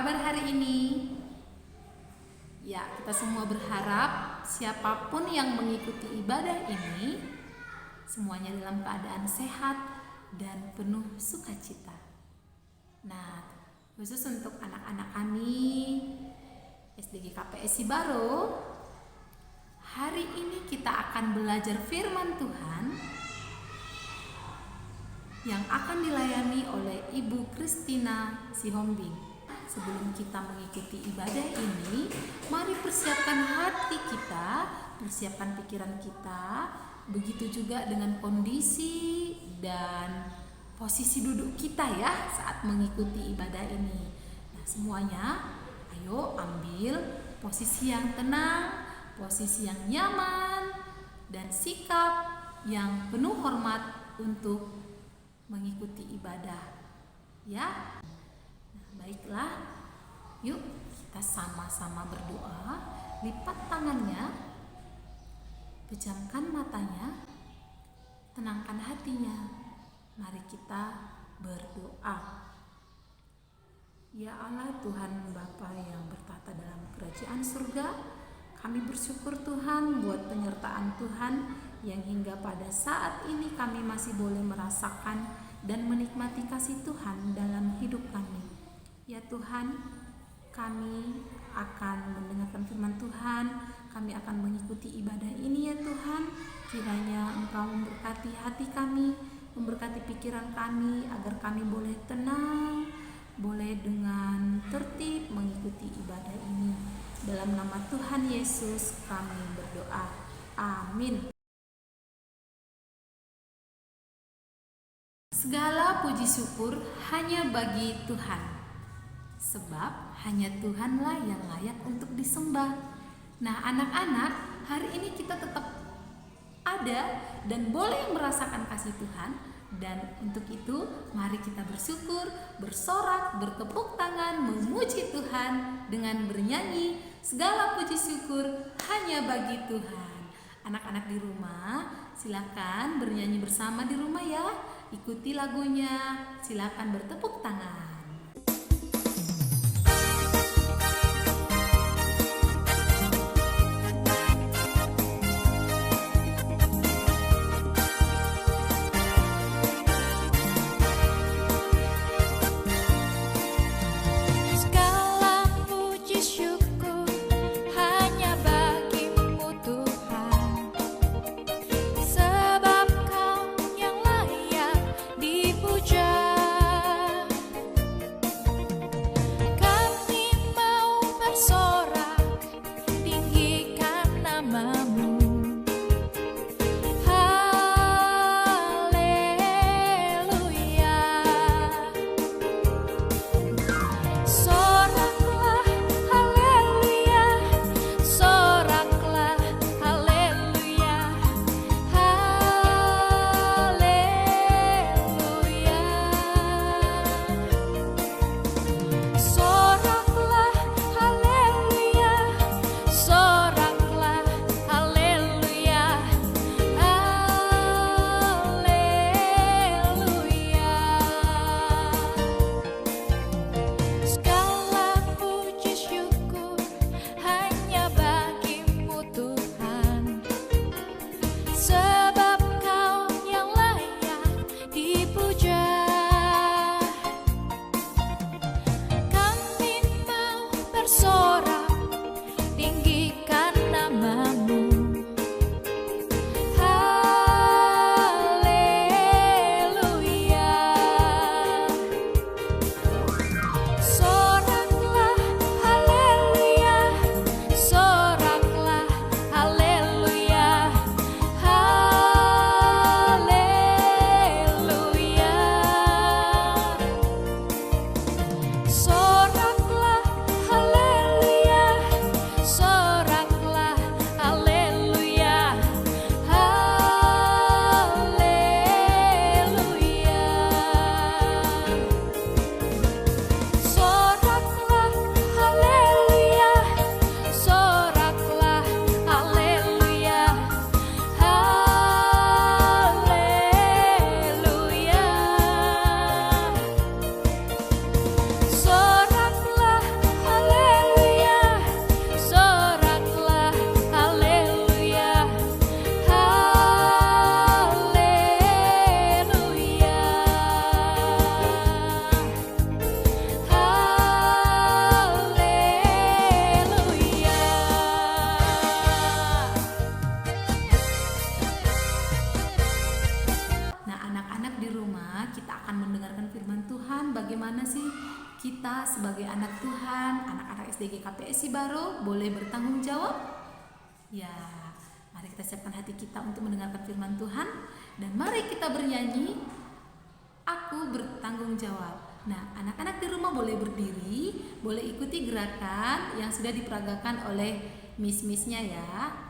kabar hari ini? Ya, kita semua berharap siapapun yang mengikuti ibadah ini semuanya dalam keadaan sehat dan penuh sukacita. Nah, khusus untuk anak-anak kami SDG KPS Sibaro, hari ini kita akan belajar firman Tuhan yang akan dilayani oleh Ibu Christina Sihombing. Sebelum kita mengikuti ibadah ini, mari persiapkan hati kita, persiapkan pikiran kita, begitu juga dengan kondisi dan posisi duduk kita ya saat mengikuti ibadah ini. Nah, semuanya ayo ambil posisi yang tenang, posisi yang nyaman, dan sikap yang penuh hormat untuk mengikuti ibadah ya. Nah, baiklah, yuk kita sama-sama berdoa. Lipat tangannya, pejamkan matanya, tenangkan hatinya. Mari kita berdoa. Ya Allah, Tuhan Bapa yang bertata dalam kerajaan surga, kami bersyukur Tuhan buat penyertaan Tuhan yang hingga pada saat ini kami masih boleh merasakan dan menikmati kasih Tuhan dalam hidup kami. Ya Tuhan, kami akan mendengarkan firman Tuhan, kami akan mengikuti ibadah ini ya Tuhan. Kiranya Engkau memberkati hati kami, memberkati pikiran kami, agar kami boleh tenang, boleh dengan tertib mengikuti ibadah ini. Dalam nama Tuhan Yesus kami berdoa. Amin. Segala puji syukur hanya bagi Tuhan, sebab hanya Tuhanlah yang layak untuk disembah. Nah anak-anak, hari ini kita tetap ada dan boleh merasakan kasih Tuhan. Dan untuk itu mari kita bersyukur, bersorak, bertepuk tangan, memuji Tuhan dengan bernyanyi segala puji syukur hanya bagi Tuhan. Anak-anak di rumah silakan bernyanyi bersama di rumah ya. Ikuti lagunya, silakan bertepuk tangan. Sebab Kau yang layak dipuja. kita sebagai anak Tuhan, anak-anak SDG KPSI Baro boleh bertanggung jawab? Ya, mari kita siapkan hati kita untuk mendengarkan firman Tuhan dan mari kita bernyanyi, aku bertanggung jawab. Nah, anak-anak di rumah boleh berdiri, boleh ikuti gerakan yang sudah diperagakan oleh miss-missnya ya.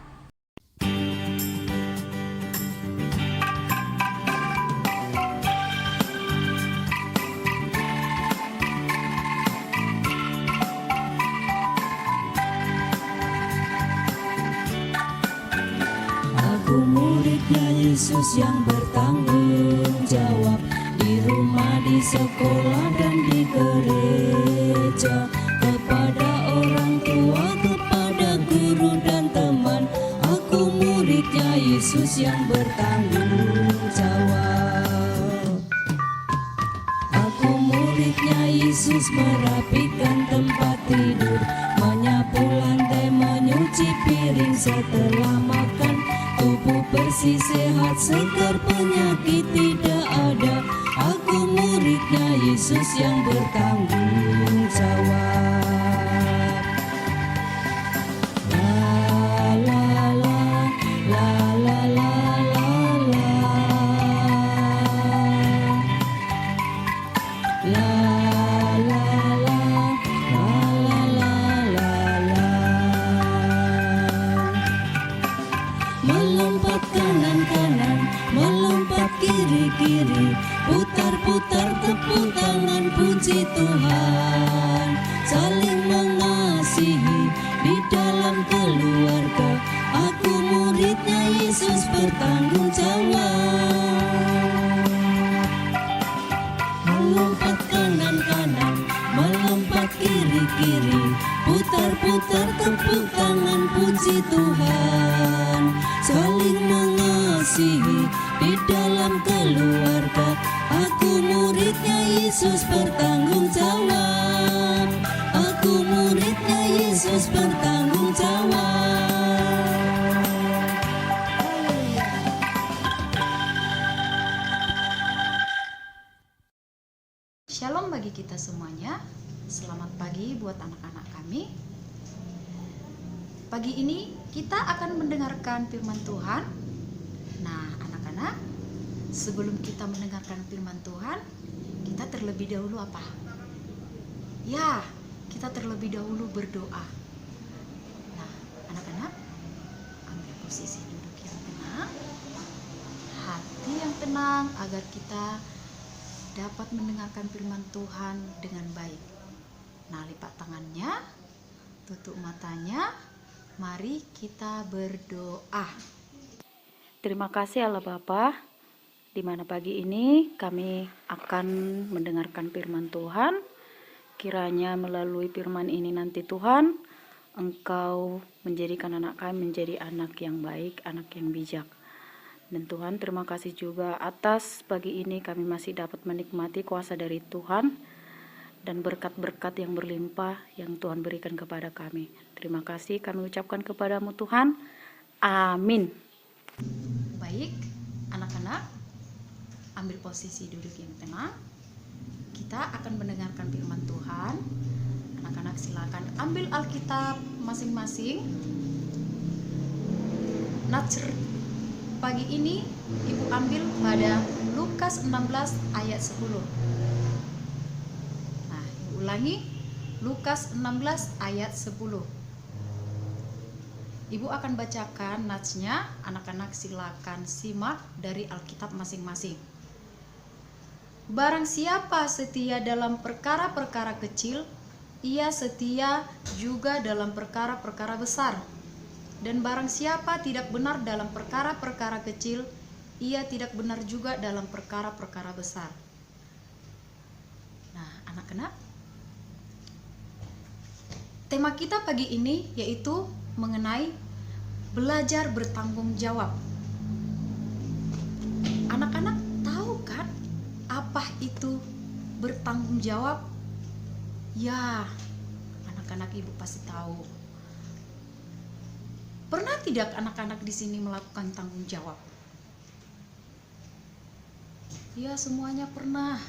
Aku muridnya Yesus yang bertanggung jawab, di rumah, di sekolah, dan di gereja. Kepada orang tua, kepada guru dan teman, aku muridnya Yesus yang bertanggung jawab. Aku muridnya Yesus, merapikan tempat tidur, menyapu lantai, menyuci piring setelah makan. Tubuh bersih, sehat, segar, penyakit tidak ada. Aku muridnya Yesus yang bertanggung jawab. La la la, la la la la la. La la la, la la la la. Melompat kanan-kanan, melompat kiri-kiri, putar-putar tepuk tangan, puji Tuhan. Saling mengasihi di dalam keluarga, aku muridnya Yesus bertanggung jawab. Melompat kanan-kanan, melompat kiri-kiri, putar-putar tepuk tangan, puji Tuhan. Saling mengasihi di dalam keluarga, aku muridnya Yesus bertanggung jawab. Aku muridnya Yesus bertanggung jawab. Shalom bagi kita semuanya. Selamat pagi buat anak-anak kami. Pagi ini kita akan mendengarkan firman Tuhan. Nah, anak-anak, sebelum kita mendengarkan firman Tuhan, kita terlebih dahulu apa? Ya, kita terlebih dahulu berdoa. Nah, anak-anak, ambil posisi duduk yang tenang, hati yang tenang agar kita dapat mendengarkan firman Tuhan dengan baik. Nah, lipat tangannya, tutup matanya, mari kita berdoa. Terima kasih Allah Bapa, di mana pagi ini kami akan mendengarkan firman Tuhan. Kiranya melalui firman ini nanti Tuhan, Engkau menjadikan anak kami menjadi anak yang baik, anak yang bijak. Dan Tuhan, terima kasih juga atas pagi ini kami masih dapat menikmati kuasa dari Tuhan dan berkat-berkat yang berlimpah yang Tuhan berikan kepada kami. Terima kasih kami ucapkan kepadamu Tuhan. Amin. Baik, anak-anak, ambil posisi duduk yang tenang. Kita akan mendengarkan firman Tuhan. Anak-anak silakan ambil Alkitab masing-masing. Nats pagi ini Ibu ambil pada Lukas 16 ayat 10. Nah, Ibu ulangi, Lukas 16 ayat 10. Ibu akan bacakan natsnya, anak-anak silakan simak dari Alkitab masing-masing. Barang siapa setia dalam perkara-perkara kecil, ia setia juga dalam perkara-perkara besar. Dan barang siapa tidak benar dalam perkara-perkara kecil, ia tidak benar juga dalam perkara-perkara besar. Nah, anak-anak, tema kita pagi ini yaitu mengenai belajar bertanggung jawab. Anak-anak tahu kan apa itu bertanggung jawab? Ya, anak-anak Ibu pasti tahu. Pernah tidak anak-anak di sini melakukan tanggung jawab? Ya, semuanya pernah.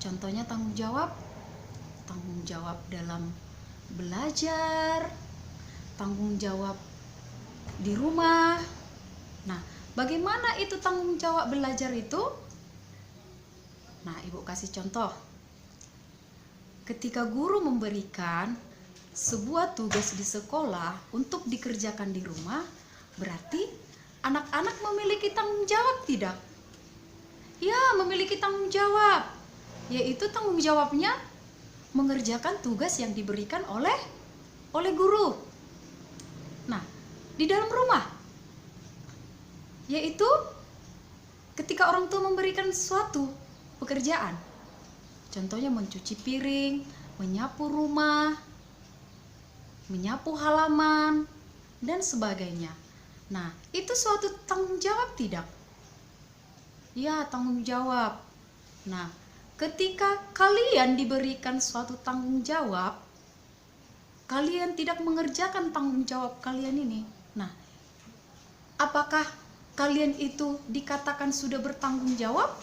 Contohnya tanggung jawab dalam belajar, tanggung jawab di rumah. Nah, bagaimana itu tanggung jawab belajar itu? Nah, Ibu kasih contoh. Ketika guru memberikan sebuah tugas di sekolah untuk dikerjakan di rumah, berarti anak-anak memiliki tanggung jawab tidak? Ya, memiliki tanggung jawab. Yaitu tanggung jawabnya mengerjakan tugas yang diberikan oleh guru. Nah, di dalam rumah, yaitu ketika orang tua memberikan suatu pekerjaan, contohnya mencuci piring, menyapu rumah, menyapu halaman, dan sebagainya. Nah, itu suatu tanggung jawab tidak? Ya, tanggung jawab. Nah, ketika kalian diberikan suatu tanggung jawab, kalian tidak mengerjakan tanggung jawab kalian ini. Nah, apakah kalian itu dikatakan sudah bertanggung jawab?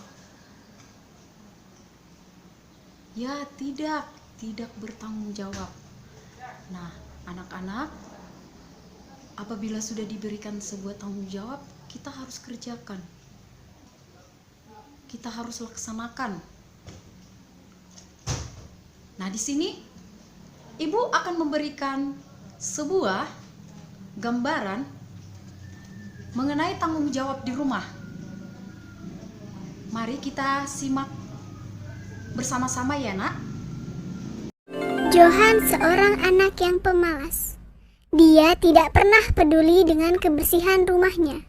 Ya, tidak bertanggung jawab. Nah, anak-anak, apabila sudah diberikan sebuah tanggung jawab, kita harus kerjakan. Kita harus laksanakan. Nah, di sini Ibu akan memberikan sebuah gambaran mengenai tanggung jawab di rumah. Mari kita simak bersama-sama ya, Nak. Johan seorang anak yang pemalas. Dia tidak pernah peduli dengan kebersihan rumahnya.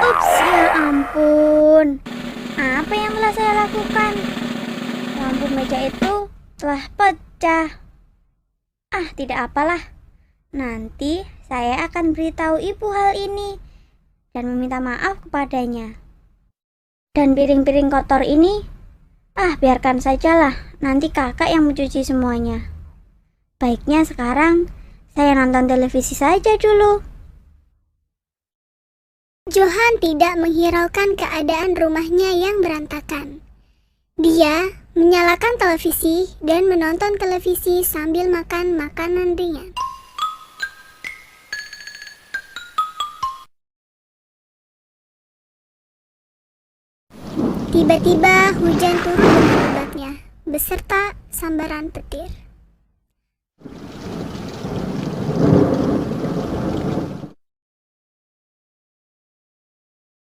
Ups, ya ampun. Apa yang telah saya lakukan? Lampu meja itu telah pecah. Tidak apalah. Nanti saya akan beritahu ibu hal ini dan meminta maaf kepadanya. Dan piring-piring kotor ini, biarkan sajalah. Nanti kakak yang mencuci semuanya. Baiknya sekarang saya nonton televisi saja dulu. Johan tidak menghiraukan keadaan rumahnya yang berantakan. Dia menyalakan televisi dan menonton televisi sambil makan makanan ringan. Tiba-tiba hujan turun dengan lebatnya, beserta sambaran petir.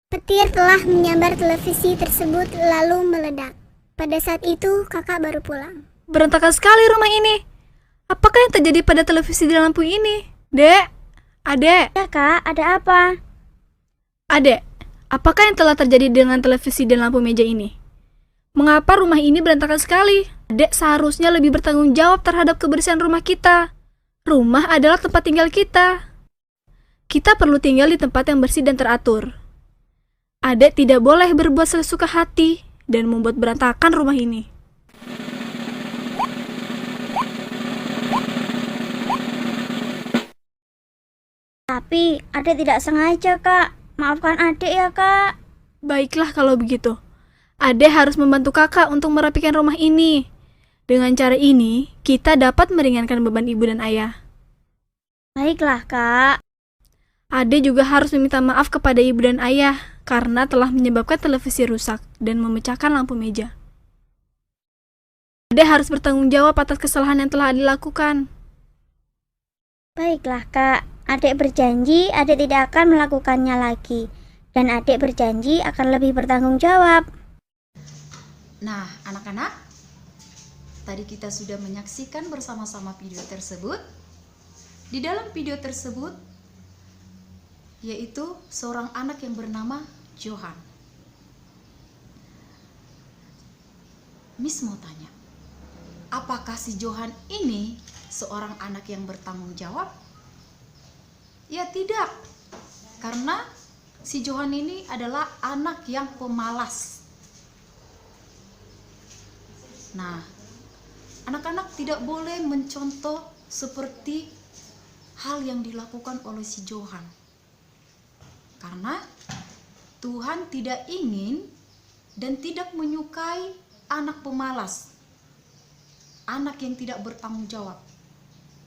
Petir telah menyambar televisi tersebut lalu meledak. Pada saat itu kakak baru pulang. Berantakan sekali rumah ini. Apakah yang terjadi pada televisi di lampu ini? Dek, Adek. Ya kak, ada apa? Adek, apakah yang telah terjadi dengan televisi dan lampu meja ini? Mengapa rumah ini berantakan sekali? Adek seharusnya lebih bertanggung jawab terhadap kebersihan rumah kita. Rumah adalah tempat tinggal kita. Kita perlu tinggal di tempat yang bersih dan teratur. Adek tidak boleh berbuat sesuka hati dan membuat berantakan rumah ini. Tapi adek tidak sengaja kak. Maafkan adek ya kak. Baiklah kalau begitu. Adek harus membantu kakak untuk merapikan rumah ini. Dengan cara ini, kita dapat meringankan beban ibu dan ayah. Baiklah kak. Adek juga harus meminta maaf kepada ibu dan ayah karena telah menyebabkan televisi rusak dan memecahkan lampu meja. Adek harus bertanggung jawab atas kesalahan yang telah dilakukan. Baiklah kak. Adek berjanji adek tidak akan melakukannya lagi. Dan adek berjanji akan lebih bertanggung jawab. Nah, anak-anak, tadi kita sudah menyaksikan bersama-sama video tersebut. Di dalam video tersebut, yaitu seorang anak yang bernama Johan. Miss mau tanya, apakah si Johan ini seorang anak yang bertanggung jawab? Ya tidak, karena si Johan ini adalah anak yang pemalas. Nah, anak-anak tidak boleh mencontoh seperti hal yang dilakukan oleh si Johan. Karena Tuhan tidak ingin dan tidak menyukai anak pemalas, anak yang tidak bertanggung jawab.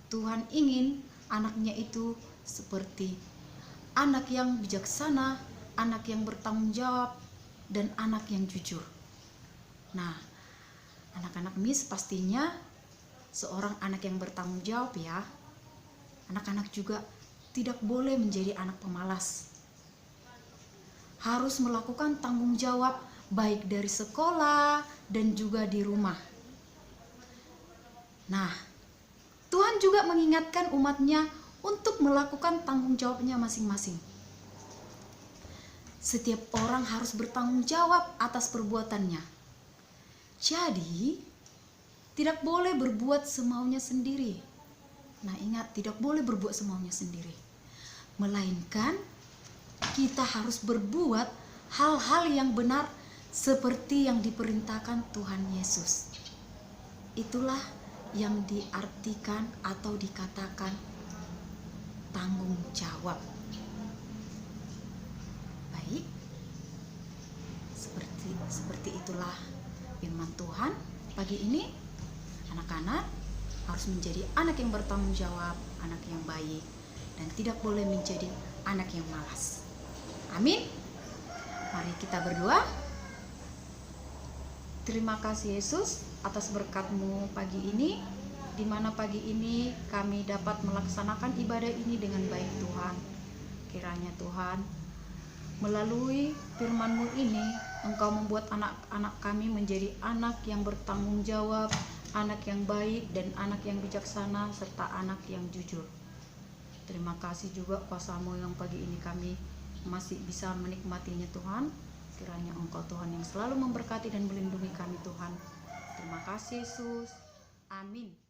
Tuhan ingin anaknya itu seperti anak yang bijaksana, anak yang bertanggung jawab, dan anak yang jujur. Nah, anak-anak Miss pastinya seorang anak yang bertanggung jawab ya. Anak-anak juga tidak boleh menjadi anak pemalas. Harus melakukan tanggung jawab baik dari sekolah dan juga di rumah. Nah, Tuhan juga mengingatkan umatnya untuk melakukan tanggung jawabnya masing-masing. Setiap orang harus bertanggung jawab atas perbuatannya. Jadi, tidak boleh berbuat semaunya sendiri. Nah, ingat, tidak boleh berbuat semaunya sendiri. Melainkan, kita harus berbuat hal-hal yang benar seperti yang diperintahkan Tuhan Yesus. Itulah yang diartikan atau dikatakan tanggung jawab. Baik, seperti itulah firman Tuhan pagi ini. Anak-anak harus menjadi anak yang bertanggung jawab, anak yang baik, dan tidak boleh menjadi anak yang malas. Amin. Mari kita berdoa. Terima kasih Yesus atas berkat-Mu pagi ini, di mana pagi ini kami dapat melaksanakan ibadah ini dengan baik Tuhan. Kiranya Tuhan, melalui firman-Mu ini, Engkau membuat anak-anak kami menjadi anak yang bertanggung jawab, anak yang baik, dan anak yang bijaksana, serta anak yang jujur. Terima kasih juga kuasa-Mu yang pagi ini kami masih bisa menikmatinya Tuhan. Kiranya Engkau Tuhan yang selalu memberkati dan melindungi kami Tuhan. Terima kasih Yesus. Amin.